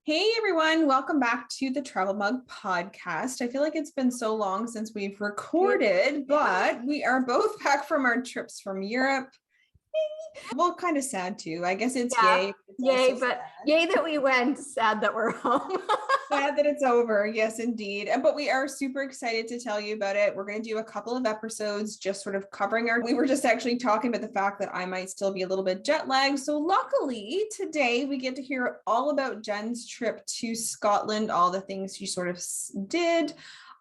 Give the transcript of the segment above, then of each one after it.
Hey everyone, welcome back to the Travel Mug podcast. I feel like it's been so long since we've recorded, but we are both back from our trips from Europe. Well, kind of sad too. I guess it's yay. It's Yay, but sad. yay that we went, sad that we're home. Sad that it's over. Yes, indeed. But we are super excited to tell you about it. We're going to do a couple of episodes just sort of covering we were just actually talking about the fact that I might still be a little bit jet lagged. So luckily today we get to hear all about Jenn's trip to Scotland, all the things she sort of did,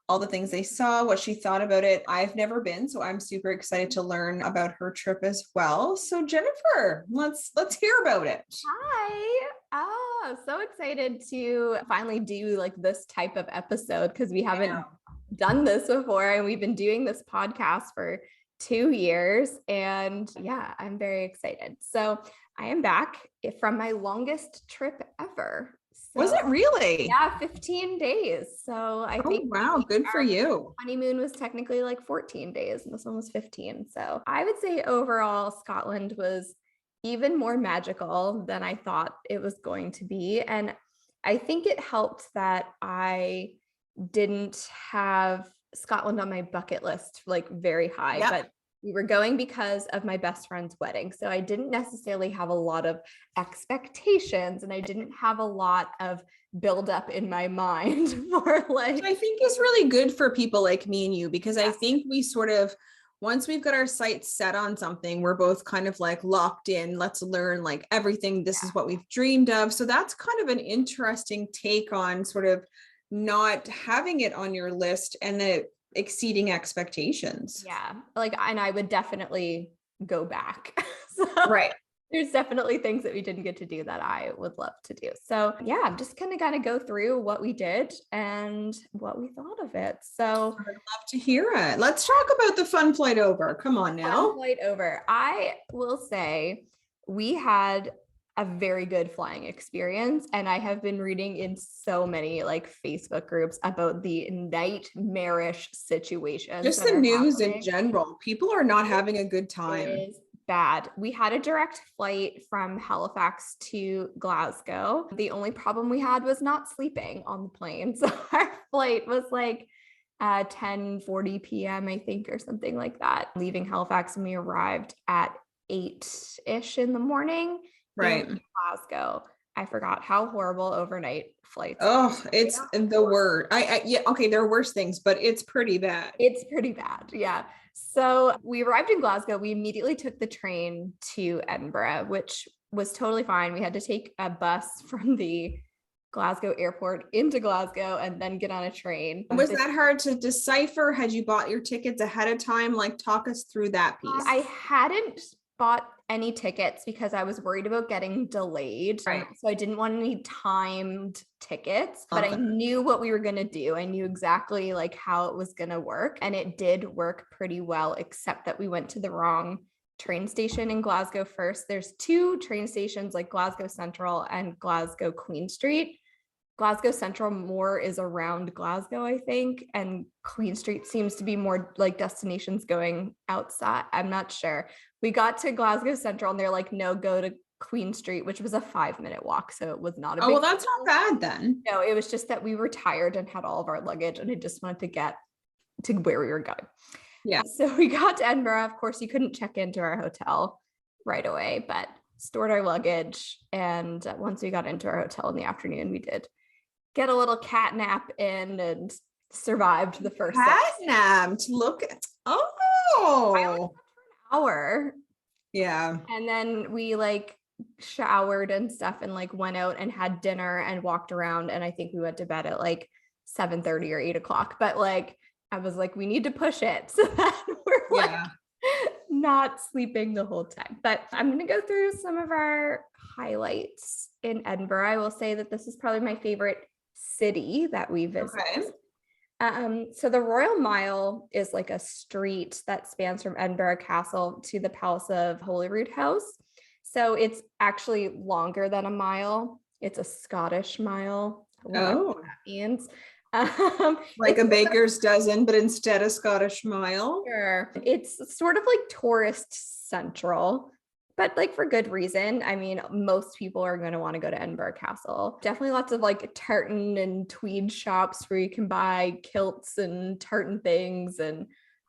all the things they saw, what she thought about it. I've never been, so I'm super excited to learn about her trip as well. So Jennifer, let's hear about it. Hi. So excited to finally do like this type of episode because we haven't done this before, and we've been doing this podcast for 2 years, and yeah, I'm very excited. So I am back from my longest trip ever. So, was it really? Yeah, 15 days. So I think wow, good for you. Honeymoon was technically like 14 days and this one was 15. So I would say overall Scotland was even more magical than I thought it was going to be. And I think it helped that I didn't have Scotland on my bucket list like very high, but we were going because of my best friend's wedding. So I didn't necessarily have a lot of expectations, and I didn't have a lot of buildup in my mind for like. I think is really good for people like me and you, because I think we sort of, once we've got our sights set on something, we're both kind of like locked in. Let's learn like everything. This is what we've dreamed of. So that's kind of an interesting take on sort of not having it on your list and the exceeding expectations. Yeah, like, and I would definitely go back. So right. There's definitely things that we didn't get to do that I would love to do. So yeah, I'm just kind of go through what we did and what we thought of it. So I'd love to hear it. Let's talk about the fun flight over. Come on now. Fun flight over. I will say we had a very good flying experience, and I have been reading in so many like Facebook groups about the nightmarish situations. Just the news in general. People are not having a good time. It is bad. We had a direct flight from Halifax to Glasgow. The only problem we had was not sleeping on the plane. So our flight was like 10:40 p.m. I think, or something like that, leaving Halifax, and we arrived at 8-ish in the morning. Right. In Glasgow. I forgot how horrible overnight flights. Oh, it's the word. Yeah, okay, there are worse things, but it's pretty bad. It's pretty bad. Yeah. So we arrived in Glasgow. We immediately took the train to Edinburgh, which was totally fine. We had to take a bus from the Glasgow airport into Glasgow and then get on a train. Was that hard to decipher? Had you bought your tickets ahead of time? Like, talk us through that piece. I hadn't bought any tickets because I was worried about getting delayed. Right. So I didn't want any timed tickets, but I knew what we were going to do. I knew exactly like how it was going to work, and it did work pretty well, except that we went to the wrong train station in Glasgow first. There's 2 train stations, like Glasgow Central and Glasgow Queen Street. Glasgow Central more is around Glasgow, I think, and Queen Street seems to be more like destinations going outside. I'm not sure. We got to Glasgow Central and they're like, no, go to Queen Street, which was a 5-minute walk. So it was not a big well, that's not bad then. No, it was just that we were tired and had all of our luggage, and I just wanted to get to where we were going. Yeah. So we got to Edinburgh. Of course, you couldn't check into our hotel right away, but stored our luggage. And once we got into our hotel in the afternoon, we did get a little cat nap in and survived the first napped. Look at an hour. Yeah. And then we like showered and stuff and like went out and had dinner and walked around, and I think we went to bed at like 7:30 or 8 o'clock. But like I was like, we need to push it so that we're like not sleeping the whole time. But I'm going to go through some of our highlights in Edinburgh. I will say that this is probably my favorite city that we visited. So the Royal Mile is like a street that spans from Edinburgh Castle to the Palace of Holyrood House. So it's actually longer than a mile. It's a Scottish mile. What that means. Like a baker's dozen, but instead a Scottish mile. Sure. It's sort of like tourist central. but like for good reason. I mean, most people are going to want to go to Edinburgh Castle. Definitely lots of like tartan and tweed shops where you can buy kilts and tartan things and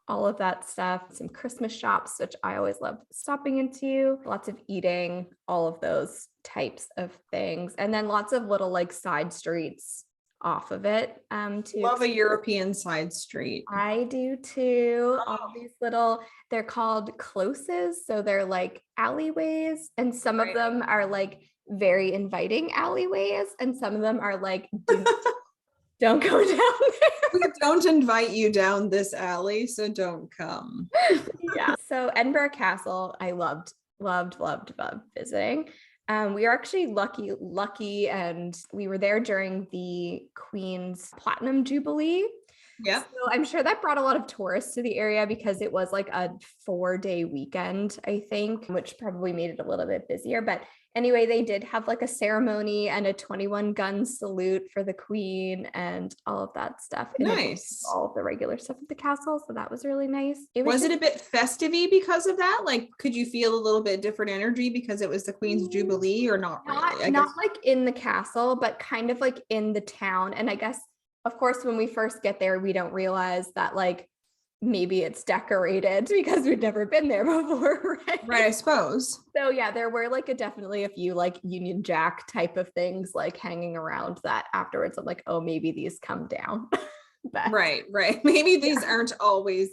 all of that stuff. Some Christmas shops, which I always love stopping into. Lots of eating, all of those types of things. And then lots of little like side streets off of it. Love a European side street. I do too. Oh. All these little, they're called closes. So they're like alleyways. And some of them are like very inviting alleyways. And some of them are like, don't go down there. We don't invite you down this alley, so don't come. Yeah. So Edinburgh Castle, I loved visiting. We were actually lucky, and we were there during the Queen's Platinum Jubilee. Yeah. So I'm sure that brought a lot of tourists to the area because it was like a 4-day weekend, I think, which probably made it a little bit busier. But anyway, they did have like a ceremony and a 21-gun salute for the Queen and all of that stuff. Nice. All of the regular stuff at the castle. So that was really nice. Was it a bit festive-y because of that? Like, could you feel a little bit different energy because it was the Queen's Jubilee, or not really? Not like in the castle, but kind of like in the town. And I guess, of course, when we first get there, we don't realize that like maybe it's decorated because we've never been there before, right? Right, I suppose. So yeah, there were like definitely a few like Union Jack type of things like hanging around that afterwards. I'm like, oh, maybe these come down. But right. Maybe these aren't always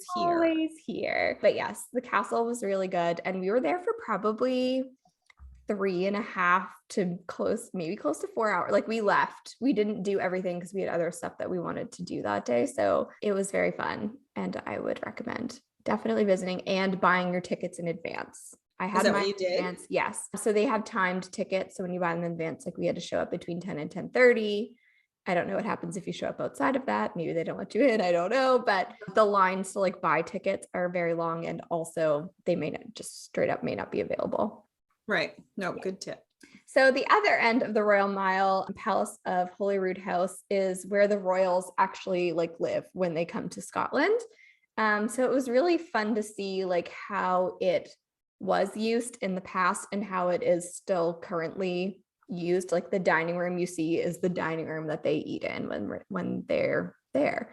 here. But yes, the castle was really good. And we were there for probably 3.5 to close to 4 hours. Like we left, we didn't do everything because we had other stuff that we wanted to do that day. So it was very fun. And I would recommend definitely visiting and buying your tickets in advance. I had my advance. Yes. So they have timed tickets. So when you buy them in advance, like we had to show up between 10 and 10:30. I don't know what happens if you show up outside of that. Maybe they don't let you in. I don't know. But the lines to like buy tickets are very long. And also they may not just straight up may not be available. Right. No, good tip. So the other end of the Royal Mile, Palace of Holyrood House, is where the royals actually like live when they come to Scotland. So it was really fun to see like how it was used in the past and how it is still currently used. Like the dining room you see is the dining room that they eat in when they're there.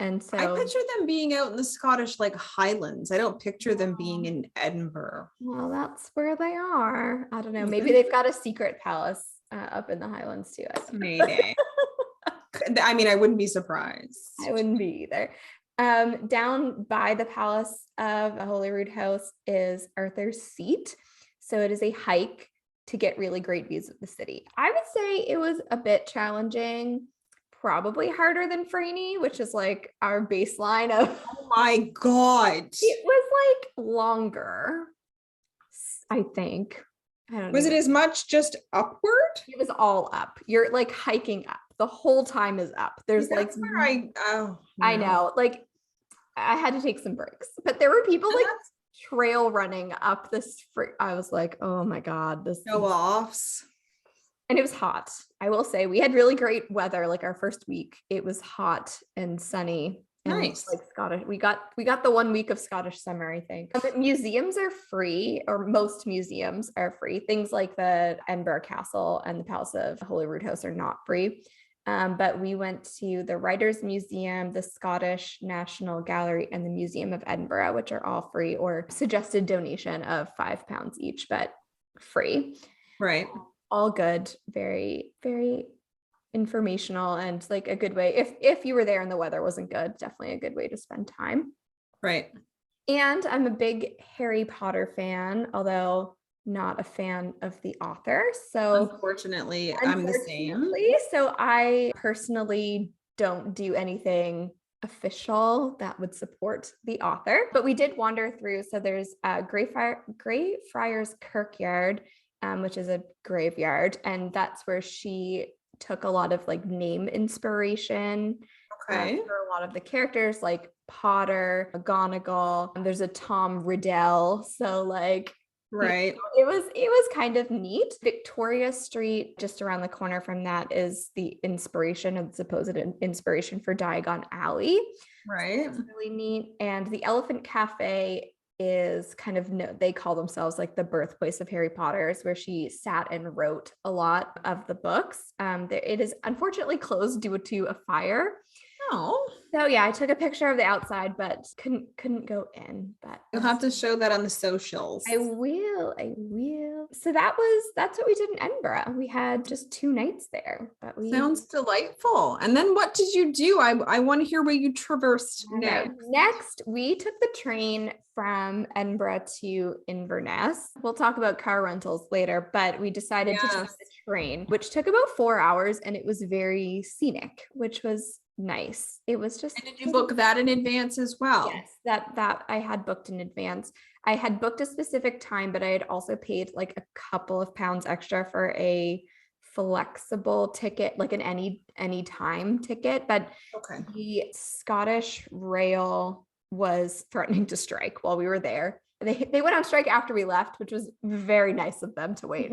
And so I picture them being out in the Scottish like Highlands. I don't picture them being in Edinburgh. Well, that's where they are. I don't know. Maybe they've got a secret palace up in the Highlands too. Maybe. I mean, I wouldn't be surprised. I wouldn't be either. Down by the Palace of Holyrood House is Arthur's Seat. So it is a hike to get really great views of the city. I would say it was a bit challenging. Probably harder than Franey, which is like our baseline of. Oh my God. It was like longer, I think. I don't know. Was it as much just upward? It was all up. You're like hiking up. The whole time is up. There's That's like, where I know, like I had to take some breaks, but there were people like trail running up this. I was like, oh my God, this show offs. And it was hot. I will say we had really great weather. Like our first week, it was hot and sunny. And nice. Like Scottish. We got the 1 week of Scottish summer, I think. But museums are free, or most museums are free. Things like the Edinburgh Castle and the Palace of Holyrood House are not free. But we went to the Writers' Museum, the Scottish National Gallery, and the Museum of Edinburgh, which are all free or suggested donation of £5 each, but free. Right. All good, very, very informational and like a good way. If you were there and the weather wasn't good, definitely a good way to spend time. Right. And I'm a big Harry Potter fan, although not a fan of the author. So unfortunately, I'm the same. So I personally don't do anything official that would support the author, but we did wander through. So there's Greyfriars Kirkyard, which is a graveyard, and that's where she took a lot of like name inspiration for a lot of the characters, like Potter, McGonagall, and there's a Tom Riddle. So like, right, it was kind of neat. Victoria Street, just around the corner from that, is the inspiration of the supposed inspiration for Diagon Alley. Right, so it's really neat. And the Elephant Cafe is kind of they call themselves like the birthplace of Harry Potter's, where she sat and wrote a lot of the books. It is unfortunately closed due to a fire. Oh, so yeah, I took a picture of the outside, but couldn't go in. But you'll have to show that on the socials. I will. So that's what we did in Edinburgh. We had just 2 nights there, but Sounds delightful. And then what did you do? I want to hear where you traversed next. Next, we took the train from Edinburgh to Inverness. We'll talk about car rentals later, but we decided to take the train, which took about 4 hours, and it was very scenic, which was nice. It was just. And did you book that in advance as well? Yes, that I had booked in advance. I had booked a specific time, but I had also paid like a couple of pounds extra for a flexible ticket, like an any time ticket. But the Scottish Rail was threatening to strike while we were there. They went on strike after we left, which was very nice of them to wait.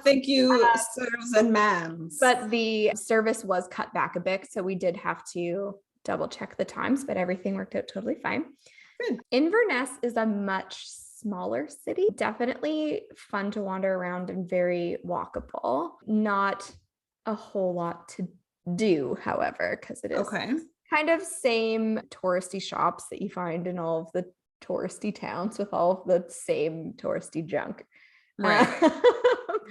Thank you, sirs and ma'ams. But the service was cut back a bit, so we did have to double check the times, but everything worked out totally fine. Good. Inverness is a much smaller city. Definitely fun to wander around and very walkable. Not a whole lot to do, however, because it is kind of same touristy shops that you find in all of the touristy towns with all of the same touristy junk. Right.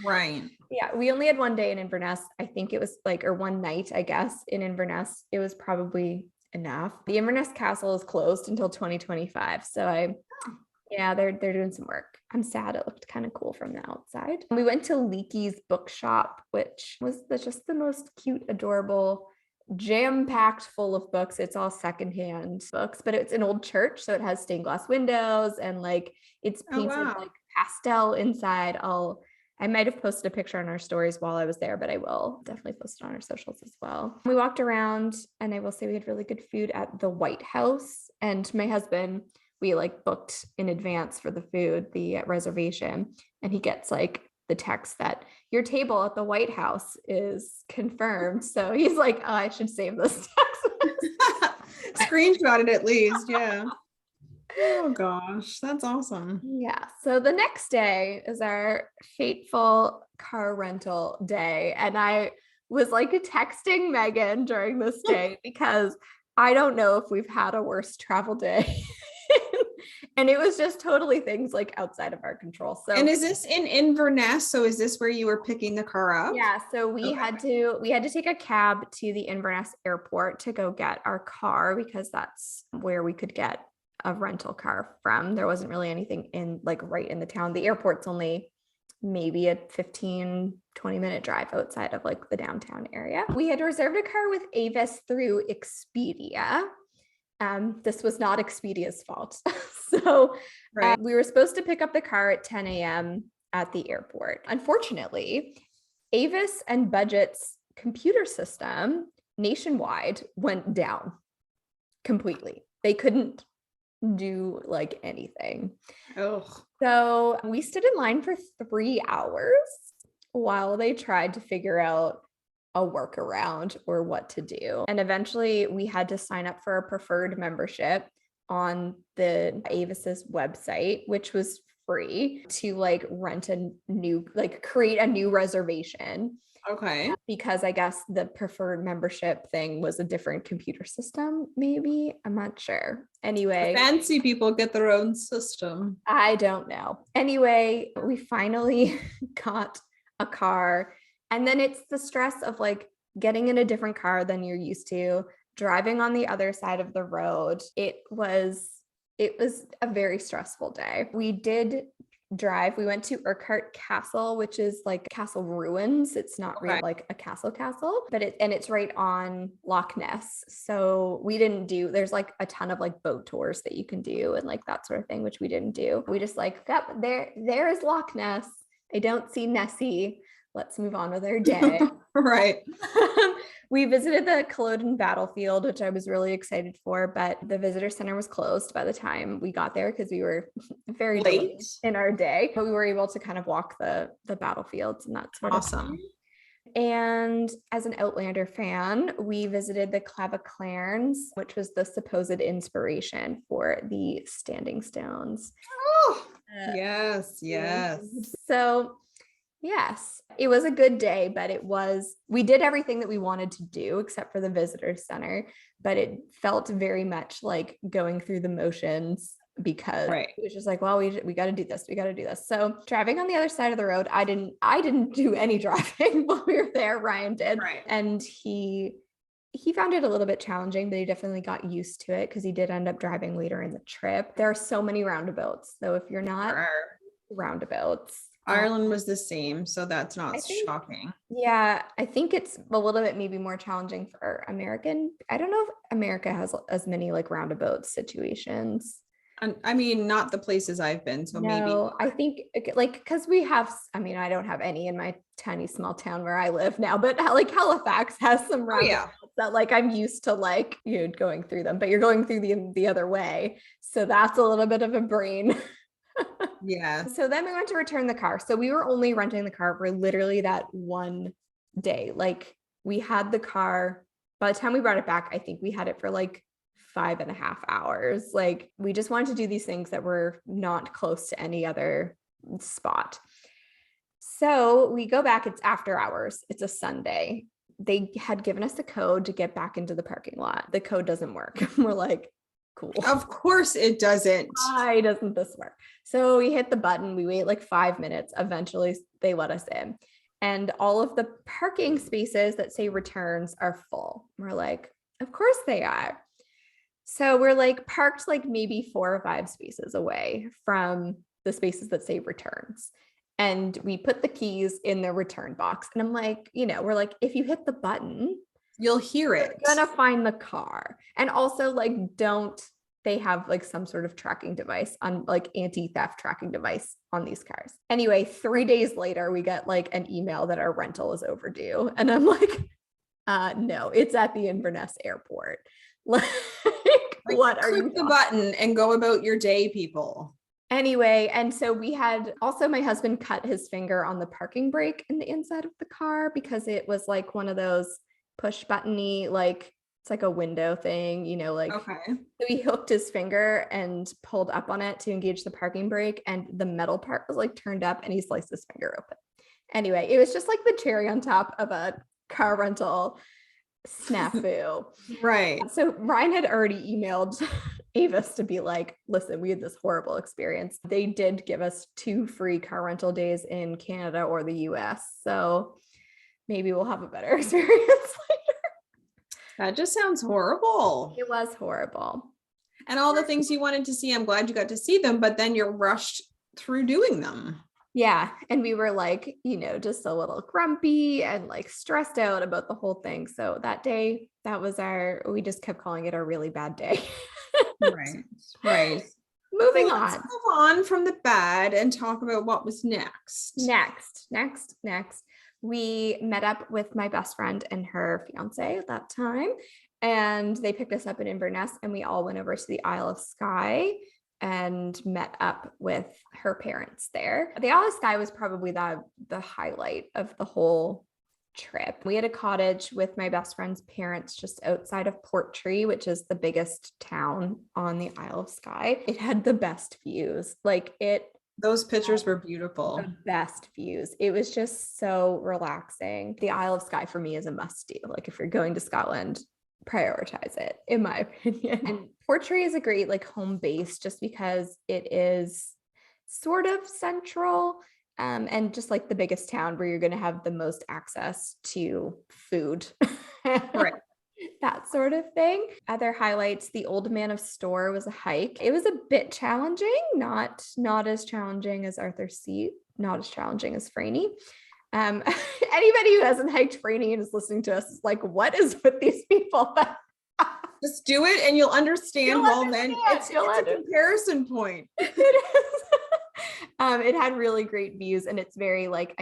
Right. Yeah, we only had one day in Inverness. I think it was or one night, I guess, in Inverness. It was probably enough. The Inverness Castle is closed until 2025. So they're doing some work. I'm sad. It looked kind of cool from the outside. We went to Leakey's bookshop, which was just the most cute, adorable, jam-packed full of books. It's all secondhand books, but it's an old church, so it has stained glass windows and it's painted pastel inside. I might have posted a picture on our stories while I was there, but I will definitely post it on our socials as well. We walked around, and I will say we had really good food at the White House. And my husband, we booked in advance for the food, the reservation, and he gets the text that your table at the White House is confirmed. So he's like, oh, I should save this text. Screenshot it at least. Yeah. Oh gosh, that's awesome. Yeah. So the next day is our fateful car rental day. And I was texting Megan during this day because I don't know if we've had a worse travel day. And it was just totally things outside of our control. So, and is this in Inverness? So is this where you were picking the car up? Yeah. So we had to take a cab to the Inverness airport to go get our car, because that's where we could get a rental car from. There wasn't really anything in right in the town. The airport's only maybe a 15-20 minute drive outside of the downtown area. We had reserved a car with Avis through Expedia. This was not Expedia's fault. So we were supposed to pick up the car at 10 a.m. at the airport. Unfortunately, Avis and Budget's computer system nationwide went down completely. They couldn't do anything. So we stood in line for 3 hours while they tried to figure out a workaround or what to do. And eventually we had to sign up for a preferred membership on the Avis's website, which was free, to rent a new, create a new reservation. Okay. Because I guess the preferred membership thing was a different computer system, maybe. I'm not sure. Anyway. Fancy people get their own system. I don't know. Anyway, we finally got a car. And then it's the stress of getting in a different car than you're used to, driving on the other side of the road. It was a very stressful day. We did drive. We went to Urquhart Castle, which is castle ruins. It's not really a castle, but it's right on Loch Ness. So we didn't do, there's a ton of boat tours that you can do and that sort of thing, which we didn't do. We just yep, there is Loch Ness. I don't see Nessie. Let's move on with our day. Right. We visited the Culloden battlefield, which I was really excited for, but the visitor center was closed by the time we got there because we were very late in our day. But we were able to kind of walk the battlefields and that sort of thing. And as an Outlander fan, we visited the Claviclairns, which was the supposed inspiration for the Standing Stones. Oh, yes, yes. So yes, it was a good day, but we did everything that we wanted to do except for the visitor center, but it felt very much like going through the motions because it was just like, well, we got to do this. We got to do this. So driving on the other side of the road, I didn't do any driving while we were there. Ryan did. Right. And he found it a little bit challenging, but he definitely got used to it because he did end up driving later in the trip. There are so many roundabouts. So if you're not roundabouts, Ireland was the same, so that's not shocking. Yeah, I think it's a little bit maybe more challenging for American. I don't know if America has as many like roundabout situations. I mean, not the places I've been, so maybe. I think like because we have, I mean, I don't have any in my tiny small town where I live now, but like Halifax has some roundabouts that like I'm used to like going through them, but you're going through the other way, so that's a little bit of a brain. Yeah. So then we went to return the car. So we were only renting the car for literally that one day. Like we had the car, by the time we brought it back, I think we had it for like 5.5 hours. Like we just wanted to do these things that were not close to any other spot. So we go back, it's after hours. It's a Sunday. They had given us a code to get back into the parking lot. The code doesn't work. We're like, cool. Of course it doesn't. Why doesn't this work? So we hit the button. We wait like 5 minutes. Eventually they let us in. And all of the parking spaces that say returns are full. We're like, of course they are. So we're like parked like maybe 4 or 5 spaces away from the spaces that say returns. And we put the keys in the return box. And I'm like, we're like, if you hit the button, you'll hear it. You're gonna find the car. And also like, they have like some sort of tracking device on like anti-theft tracking device on these cars. Anyway, 3 days later, we get like an email that our rental is overdue. And I'm like, no, it's at the Inverness airport. Like, what are you? Click the button and go about your day, people. Anyway, and so we had also my husband cut his finger on the parking brake in the inside of the car because it was like one of those push buttony, like it's like a window thing, like so he hooked his finger and pulled up on it to engage the parking brake, and the metal part was like turned up and he sliced his finger open. Anyway, it was just like the cherry on top of a car rental snafu. Right. So Ryan had already emailed Avis to be like, listen, we had this horrible experience. They did give us 2 free car rental days in Canada or the US. So maybe we'll have a better experience later. That just sounds horrible. It was horrible. And all the things you wanted to see, I'm glad you got to see them, but then you're rushed through doing them. Yeah. And we were like, just a little grumpy and like stressed out about the whole thing. So that day, we just kept calling it a really bad day. Right. Moving on. Let's move on from the bad and talk about what was next. Next. We met up with my best friend and her fiance at that time, and they picked us up in Inverness, and we all went over to the Isle of Skye and met up with her parents there. The Isle of Skye was probably the highlight of the whole trip. We had a cottage with my best friend's parents just outside of Portree, which is the biggest town on the Isle of Skye. It had the best views. Those pictures were beautiful. The best views. It was just so relaxing. The Isle of Skye for me is a must do. Like if you're going to Scotland, prioritize it, in my opinion. And Portree is a great like home base just because it is sort of central and just like the biggest town where you're going to have the most access to food. Right. That sort of thing. Other highlights, the Old Man of Store was a hike. It was a bit challenging, not as challenging as Arthur's Seat, not as challenging as Franey. Anybody who hasn't hiked Franey and is listening to us is like, what is with these people? Just do it and you'll understand. Then it's a comparison point. It is. It had really great views, and it's very like,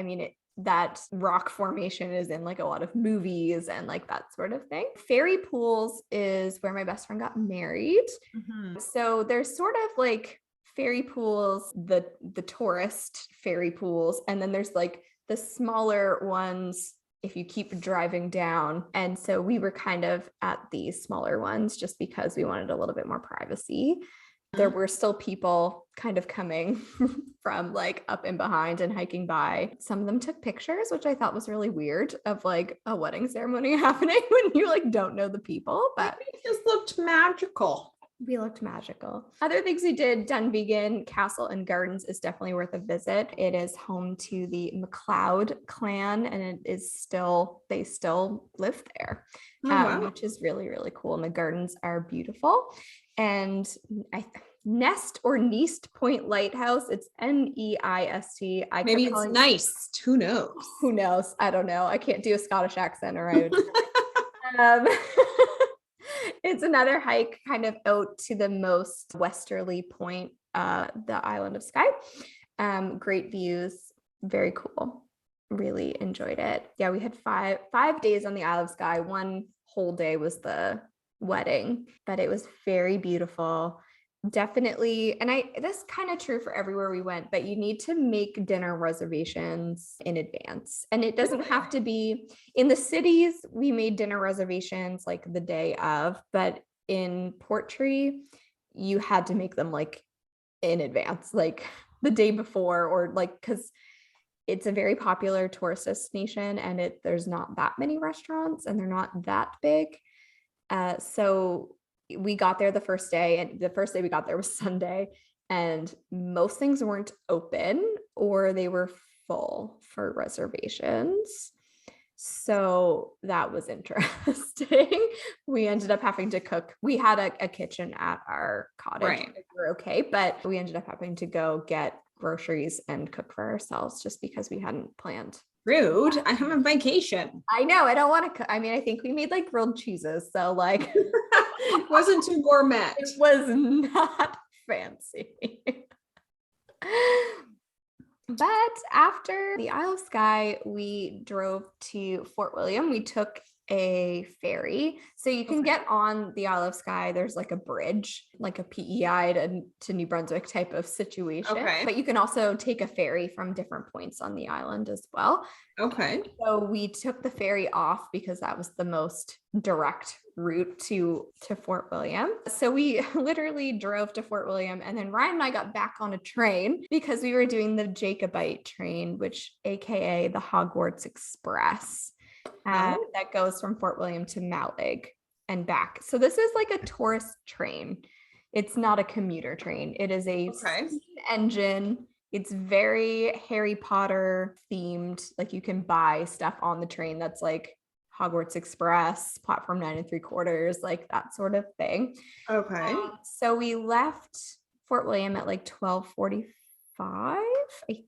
that rock formation is in like a lot of movies and like that sort of thing. Fairy Pools is where my best friend got married. Mm-hmm. So there's sort of like fairy pools, the tourist fairy pools, and then there's like the smaller ones if you keep driving down. And so we were kind of at the smaller ones just because we wanted a little bit more privacy. There were still people kind of coming from like up and behind and hiking by. Some of them took pictures, which I thought was really weird, of like a wedding ceremony happening when you like don't know the people, but it just looked magical. We looked magical. Other things we did, Dunvegan Castle and Gardens is definitely worth a visit. It is home to the MacLeod clan, and they still live there, which is really, really cool. And the gardens are beautiful. And Nest or Neist Point Lighthouse, it's Neist. Maybe it's nice. Who knows? Who knows? I don't know. I can't do a Scottish accent, or I would. It's another hike kind of out to the most westerly point, the Island of Skye. Great views, very cool. Really enjoyed it. Yeah, we had five days on the Isle of Skye. One whole day was the wedding, but it was very beautiful. Definitely. And that's kind of true for everywhere we went, but you need to make dinner reservations in advance. And it doesn't have to be in the cities. We made dinner reservations like the day of, but in Portree, you had to make them like in advance, like the day before, or like, because it's a very popular tourist destination and there's not that many restaurants and they're not that big. So we got there the first day, and the first day we got there was Sunday, and most things weren't open or they were full for reservations. So that was interesting. We ended up having to cook. We had a kitchen at our cottage. Right. We were okay, but we ended up having to go get groceries and cook for ourselves just because we hadn't planned. Rude. I'm on vacation. I know. I don't want to cook. I mean, I think we made like grilled cheeses. So like it wasn't too gourmet. It was not fancy. But after the Isle of Skye, we drove to Fort William. We took a ferry. So you can get on the Isle of Skye. There's like a bridge, like a PEI to New Brunswick type of situation. Okay. But you can also take a ferry from different points on the island as well. Okay. So we took the ferry off because that was the most direct route to Fort William. So we literally drove to Fort William, and then Ryan and I got back on a train because we were doing the Jacobite train, which AKA the Hogwarts Express. That goes from Fort William to Mallig and back. So this is like a tourist train. It's not a commuter train. It is a steam engine. It's very Harry Potter themed. Like you can buy stuff on the train that's like Hogwarts Express, platform 9 3/4, like that sort of thing. Okay. So we left Fort William at like 12:45. I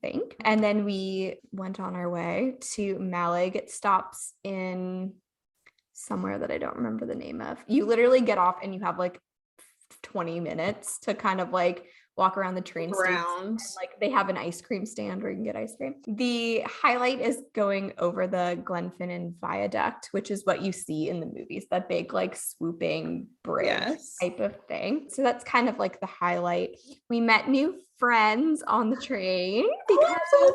think. And then we went on our way to Mallig. It stops in somewhere that I don't remember the name of. You literally get off and you have like 20 minutes to kind of like walk around the train station. And, like they have an ice cream stand where you can get ice cream. The highlight is going over the Glenfinnan Viaduct, which is what you see in the movies, that big like swooping bridge type of thing. So that's kind of like the highlight. We met new friends on the train because I'm so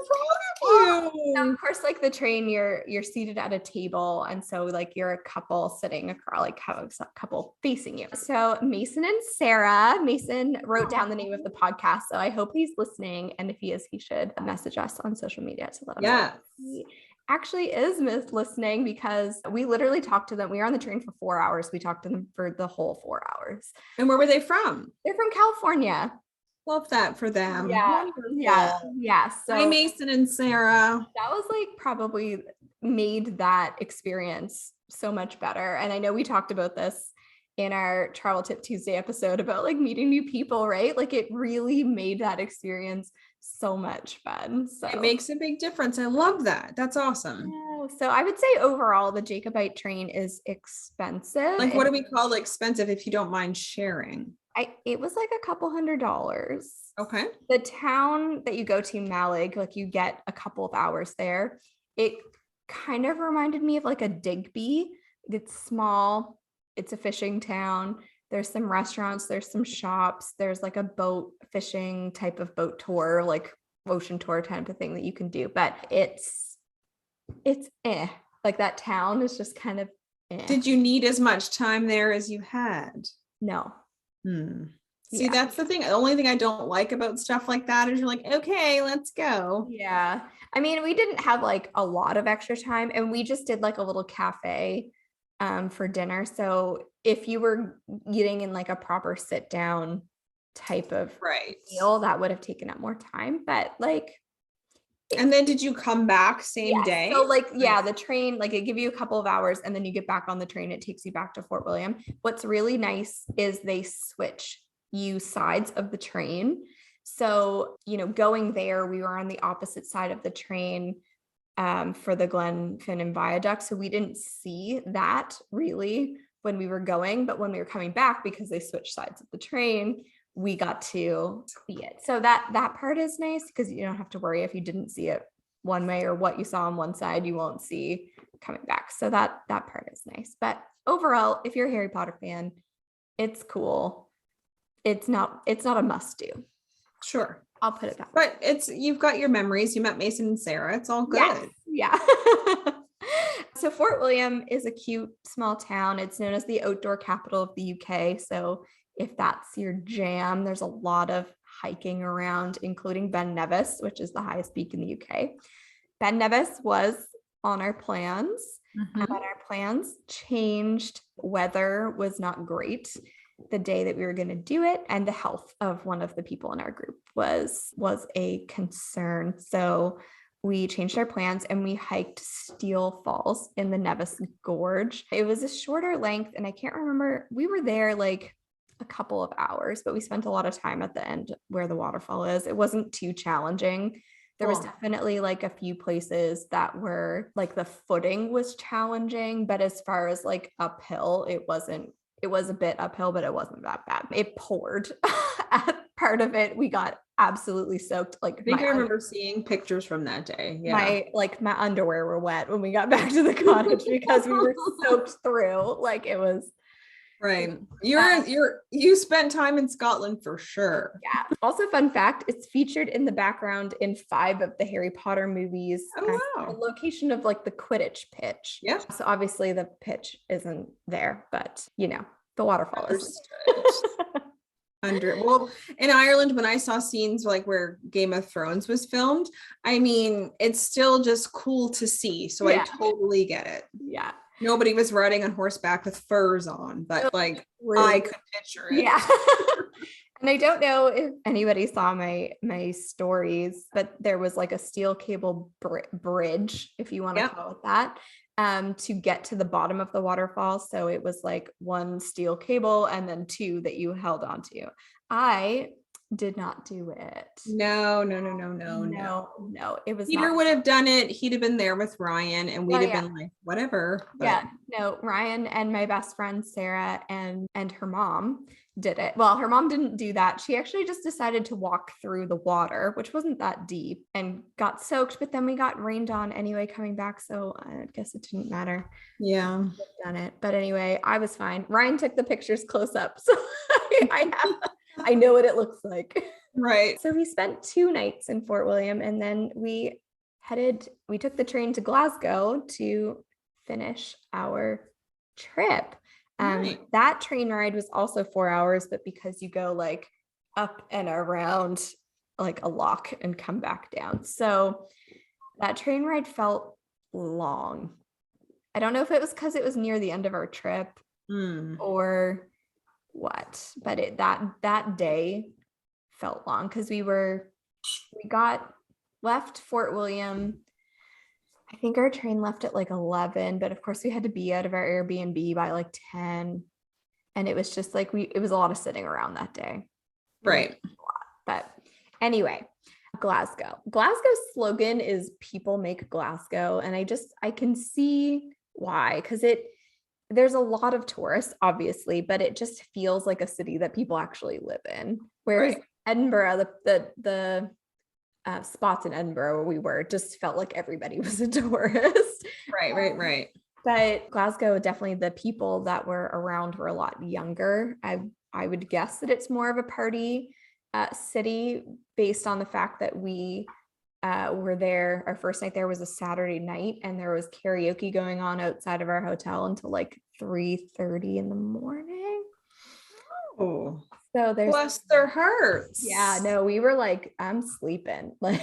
proud of you. Of course, like the train, you're seated at a table, and so like you're a couple sitting across, like have a couple facing you. So Mason and Sarah. Mason wrote down the name of the podcast, so I hope he's listening, and if he is, he should message us on social media to let him know. He actually is listening because we literally talked to them. We were on the train for 4 hours. We talked to them for the whole 4 hours. And where were they from? They're from California. Love that for them. Yeah. So hi, Mason and Sarah. That was like probably made that experience so much better. And I know we talked about this in our Travel Tip Tuesday episode about like meeting new people, right? Like it really made that experience so much fun. So it makes a big difference. I love that. That's awesome. Yeah. So I would say overall the Jacobite train is expensive. Like what do we call expensive if you don't mind sharing? It was like a couple $100. Okay. The town that you go to, Mallig, like you get a couple of hours there. It kind of reminded me of like a Digby. It's small. It's a fishing town. There's some restaurants. There's some shops. There's like a boat fishing type of boat tour, like ocean tour type of thing that you can do. But it's like that town is just kind of Did you need as much time there as you had? No. See, that's the thing. The only thing I don't like about stuff like that is you're like, okay, let's go. Yeah. I mean, we didn't have like a lot of extra time, and we just did like a little cafe for dinner. So if you were eating in like a proper sit down type of meal, that would have taken up more time. But like, and then did you come back same day? So like, yeah, the train, like it give you a couple of hours and then you get back on the train. It takes you back to Fort William. What's really nice is they switch you sides of the train. So, you know, going there, we were on the opposite side of the train for the Glenfinnan Viaduct. So we didn't see that really when we were going, but when we were coming back, because they switched sides of the train, we got to see it. So that part is nice because you don't have to worry if you didn't see it one way, or what you saw on one side, you won't see coming back. So that part is nice. But overall, if you're a Harry Potter fan, it's cool. It's not a must do. Sure. I'll put it that way. But you've got your memories. You met Mason and Sarah. It's all good. Yes. Yeah. So Fort William is a cute small town. It's known as the outdoor capital of the UK. So if that's your jam, there's a lot of hiking around, including Ben Nevis, which is the highest peak in the UK. Ben Nevis was on our plans, but our plans changed. Weather was not great the day that we were going to do it, and the health of one of the people in our group was a concern. So we changed our plans and we hiked Steel Falls in the Nevis Gorge. It was a shorter length, and I can't remember, we were there like a couple of hours, but we spent a lot of time at the end where the waterfall is. It wasn't too challenging. There was definitely like a few places that were like the footing was challenging, but as far as like uphill, it was a bit uphill, but it wasn't that bad. It poured at part of it. We got absolutely soaked. Like I think I remember seeing pictures from that day. Yeah. My underwear were wet when we got back to the cottage because we were soaked through. Like it was. Right. You spent time in Scotland for sure. Yeah. Also, fun fact, it's featured in the background in 5 of the Harry Potter movies. Oh, wow. The location of like the Quidditch pitch. Yeah. So obviously the pitch isn't there, but you know, the waterfall is. Well, in Ireland, when I saw scenes like where Game of Thrones was filmed, I mean, it's still just cool to see. So I totally get it. Yeah. Nobody was riding on horseback with furs on, but like I could picture it. Yeah. And I don't know if anybody saw my stories, but there was like a steel cable bridge, if you want to call it that, to get to the bottom of the waterfall. So it was like 1 steel cable and then 2 that you held onto. I did not do it. No. It was Peter would have done it. He'd have been there with Ryan, and we'd have been like, whatever. But. Yeah, no, Ryan and my best friend Sarah and her mom did it. Well, her mom didn't do that. She actually just decided to walk through the water, which wasn't that deep, and got soaked, but then we got rained on anyway coming back. So I guess it didn't matter. Yeah. Done it. But anyway, I was fine. Ryan took the pictures close up. So I know what it looks like. Right. So we spent 2 nights in Fort William, and then we took the train to Glasgow to finish our trip. That train ride was also 4 hours, but because you go like up and around like a lock and come back down. So that train ride felt long. I don't know if it was because it was near the end of our trip or what, but that day felt long because we left Fort William. I think our train left at like 11, but of course we had to be out of our Airbnb by like 10, and it was just like it was a lot of sitting around that day. Right. But anyway, Glasgow's slogan is "People make Glasgow," and I can see why, because there's a lot of tourists, obviously, but it just feels like a city that people actually live in. Whereas Edinburgh, the spots in Edinburgh where we were just felt like everybody was a tourist. Right. But Glasgow, definitely the people that were around were a lot younger. I would guess that it's more of a party city based on the fact that we were there. Our first night there was a Saturday night, and there was karaoke going on outside of our hotel until like 3:30 in the morning. Oh, So there's bless their hearts. Yeah, no, we were like, I'm sleeping. Like,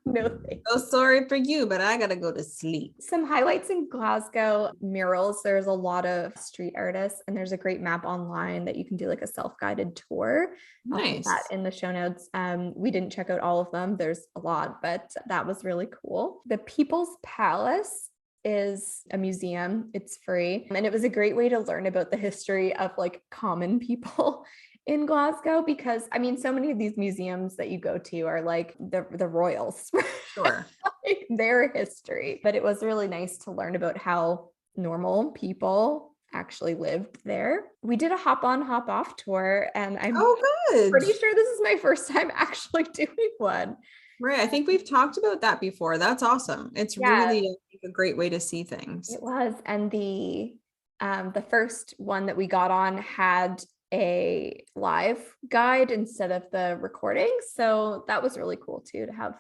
no thanks. So sorry for you, but I gotta go to sleep. Some highlights in Glasgow: murals. There's a lot of street artists, and there's a great map online that you can do like a self-guided tour. I'll put that in the show notes. We didn't check out all of them. There's a lot, but that was really cool. The People's Palace is a museum. It's free. And it was a great way to learn about the history of like common people in Glasgow, because I mean, so many of these museums that you go to are like the royals, Sure. like their history. But it was really nice to learn about how normal people actually lived there. We did a hop on, hop off tour, and I'm pretty sure this is my first time actually doing one. Right. I think we've talked about that before. That's awesome. It's really a great way to see things. It was. And the first one that we got on had a live guide instead of the recording. So that was really cool too, to have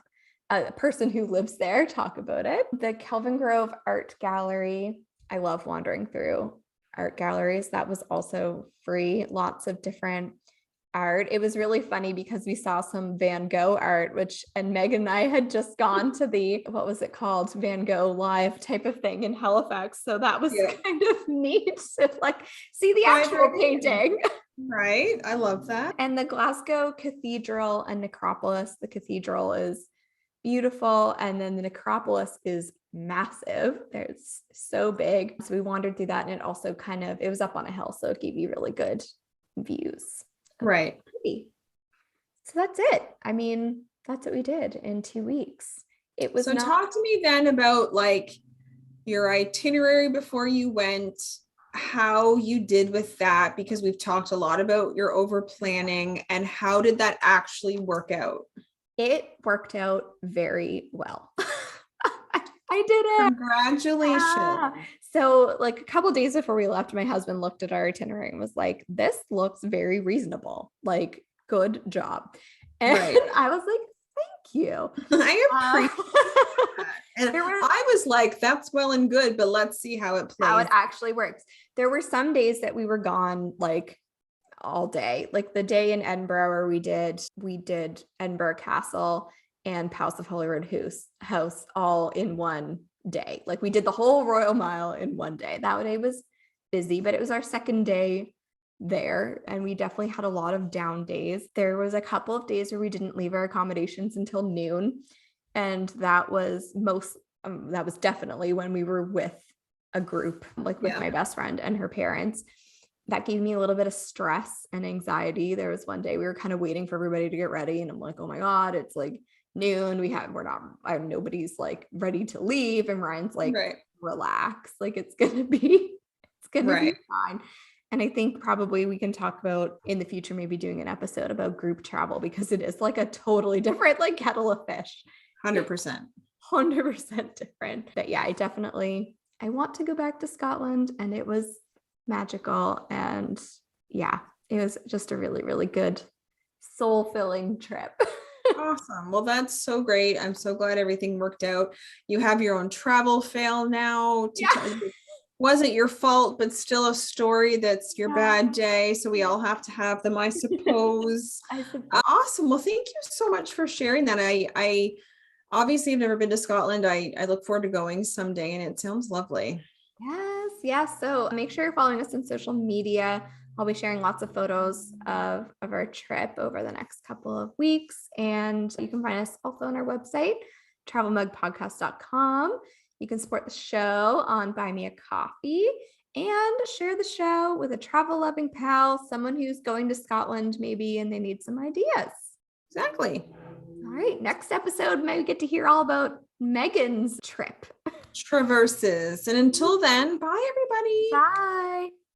a person who lives there talk about it. The Kelvin Grove Art Gallery. I love wandering through art galleries. That was also free. Lots of different art. It was really funny because we saw some Van Gogh art, and Megan and I had just gone to the, what was it called? Van Gogh live type of thing in Halifax. So that was kind of neat to like see the actual painting. Right. I love that. And the Glasgow Cathedral and Necropolis. The cathedral is beautiful. And then the necropolis is massive. It's so big. So we wandered through that, and it also it was up on a hill. So it gave you really good views. Right. So that's it. I mean, that's what we did in 2 weeks. It was talk to me then about like your itinerary before you went, how you did with that, because we've talked a lot about your over planning, and how did that actually work out? It worked out very well. I did it. Congratulations. Yeah. So like a couple of days before we left, my husband looked at our itinerary and was like, this looks very reasonable. Like, good job. And I was like, thank you. I appreciate that. And I was like, that's well and good, but let's see how it plays. How it actually works. There were some days that we were gone like all day, like the day in Edinburgh where we did Edinburgh Castle and House of Holyrood House all in one day. Like we did the whole Royal Mile in one day. That day was busy, but it was our second day there, and we definitely had a lot of down days. There was a couple of days where we didn't leave our accommodations until noon, and that was definitely when we were with a group, like with my best friend and her parents. That gave me a little bit of stress and anxiety. There was one day we were kind of waiting for everybody to get ready, and I'm like, oh my God, it's like noon. Nobody's like ready to leave. And Ryan's like, relax. Like it's gonna be fine. And I think probably we can talk about in the future, maybe doing an episode about group travel, because it is like a totally different like kettle of fish. 100% different. But yeah, I want to go back to Scotland, and it was magical. And yeah, it was just a really, really good soul-filling trip. Awesome. Well, that's so great. I'm so glad everything worked out. You have your own travel fail now. Wasn't your fault, but still a story that's your bad day. So we all have to have them, I suppose. Awesome. Well, thank you so much for sharing that. I obviously have never been to Scotland. I look forward to going someday, and it sounds lovely. Yes. So make sure you're following us on social media. I'll be sharing lots of photos of our trip over the next couple of weeks. And you can find us also on our website, travelmugpodcast.com. You can support the show on Buy Me a Coffee, and share the show with a travel-loving pal, someone who's going to Scotland maybe, and they need some ideas. Exactly. All right. Next episode, maybe get to hear all about Megan's trip. Traverses. And until then, bye everybody. Bye.